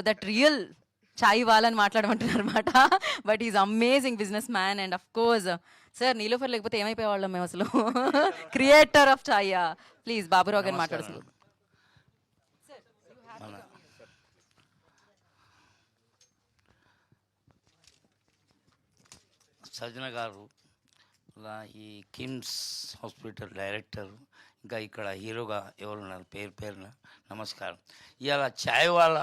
That real చాయ్ వాళ్ళని మాట్లాడమంటున్నారు అనమాట. But is amazing business man and of course sir Niloufer లేకపోతే ఏమైపోయేవాళ్ళం మేము అసలు. Creator of chai. Please Baburao గారిని మాట్లాడుతుంది. మన సజ్జన గారు ఈ కిమ్స్ హాస్పిటల్ డైరెక్టర్, ఇంకా ఇక్కడ హీరోగా ఎవరున్నారు పేరున నమస్కారం. ఇవాళ ఛాయ్ వాళ్ళ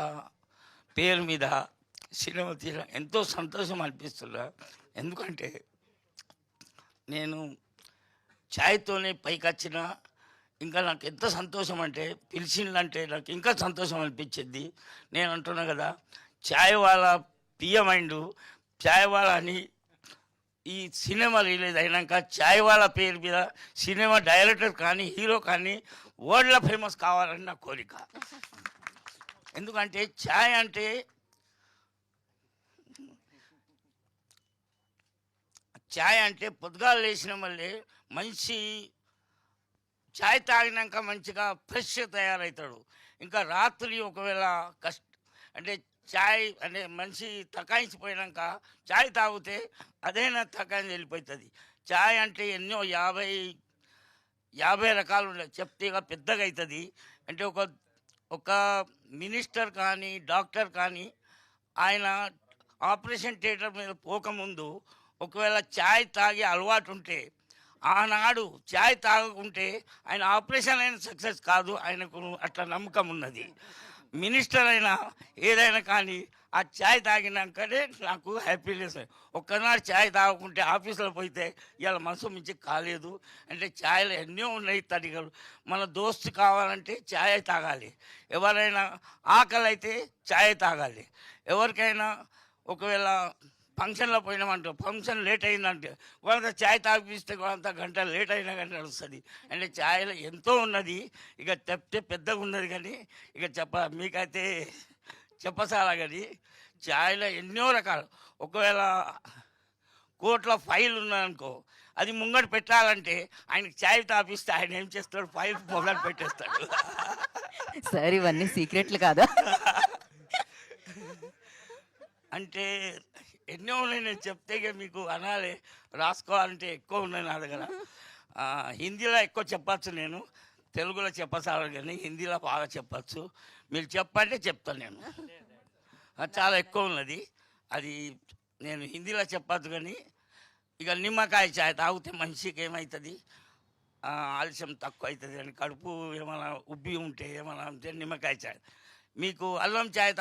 పేరు మీద సినిమా తీయడం ఎంతో సంతోషం అనిపిస్తుందా. ఎందుకంటే నేను ఛాయ్తోనే పైకి వచ్చిన, ఇంకా నాకు ఎంత సంతోషం అంటే పిలిచిందంటే నాకు ఇంకా సంతోషం అనిపించింది. నేను అంటున్నా కదా, ఛాయ్ వాళ్ళ పియమైండు ఛాయ్ వాళ్ళ అని ఈ సినిమా రిలీజ్ అయినాక ఛాయ్ వాళ్ళ పేరు మీద సినిమా డైరెక్టర్ కానీ హీరో కానీ వరల్డ్లో ఫేమస్ కావాలని నా కోరిక. ఎందుకంటే ఛాయ్ అంటే పొద్దుగాలు లేచిన మళ్ళీ మంచి ఛాయ్ తాగినాక మంచిగా ఫ్రెష్ తయారవుతాడు. ఇంకా రాత్రి ఒకవేళ అంటే ఛాయ్ అంటే మనిషి తకాయించిపోయాక ఛాయ్ తాగితే అదైనా తకాయించి వెళ్ళిపోతుంది. ఛాయ్ అంటే ఎన్నో 50 రకాలు ఉన్నాయి, చెప్తే పెద్దగా అవుతుంది. అంటే ఒక మినిస్టర్ కానీ డాక్టర్ కానీ ఆయన ఆపరేషన్ థియేటర్ మీద పోకముందు ఒకవేళ ఛాయ్ తాగే అలవాటు ఉంటే, ఆనాడు ఛాయ్ తాగకుంటే ఆయన ఆపరేషన్ అయిన సక్సెస్ కాదు. ఆయనకు అట్లా నమ్మకం ఉన్నది. మినిస్టర్ అయినా ఏదైనా కానీ ఆ ఛాయ్ తాగినాకనే నాకు హ్యాపీనెస్. ఒక్కనాడు ఛాయ్ తాగకుంటే ఆఫీసులో పోతే ఇవాళ మనసు మించి కాలేదు. అంటే ఛాయ్లో ఎన్నో ఉన్నాయి తడిగలు. మన దోస్తు కావాలంటే ఛాయ్ తాగాలి, ఎవరైనా ఆకలి అయితే ఛాయ్ తాగాలి, ఎవరికైనా ఒకవేళ ఫంక్షన్లో పోయినామంటే ఫంక్షన్ లేట్ అయిందంటే వాళ్ళంతా ఛాయ్ తాగిపిస్తే వాళ్ళంతా గంట లేట్ అయినా కానీ నడుస్తుంది. అంటే ఛాయ్లో ఎంతో ఉన్నది. ఇక చెప్తే పెద్దగా ఉన్నది కానీ ఇక మీకైతే చెప్పసాలా. కానీ ఛాయ్లో ఎన్నో రకాలు. ఒకవేళ కోట్ల ఫైల్ ఉన్నదనుకో, అది ముంగట పెట్టాలంటే ఆయనకి ఛాయ్ తాపిస్తే ఆయన ఏం చేస్తాడు, ఫైల్ మొదలు పెట్టేస్తాడు. సార్ ఇవన్నీ సీక్రెట్లు కాదా? అంటే ఎన్నో ఉన్నాయి, నేను చెప్తే మీకు అనాలి, రాసుకోవాలంటే ఎక్కువ ఉన్నాయి నా దగ్గర. హిందీలో ఎక్కువ చెప్పచ్చు, నేను తెలుగులో చెప్పసాలి కానీ హిందీలో బాగా చెప్పచ్చు. మీరు చెప్పంటే చెప్తాను నేను. చాలా ఎక్కువ ఉన్నది, అది నేను హిందీలో చెప్పచ్చు. కానీ ఇక నిమ్మకాయ ఛాయ్ తాగితే మనిషికి ఏమవుతుంది, ఆలస్యం తక్కువ అవుతుంది. అని కడుపు ఏమైనా ఉబ్బి ఉంటే ఏమైనా ఉంటే నిమ్మకాయ ఛాయ్. మీకు అల్లం ఛాయ్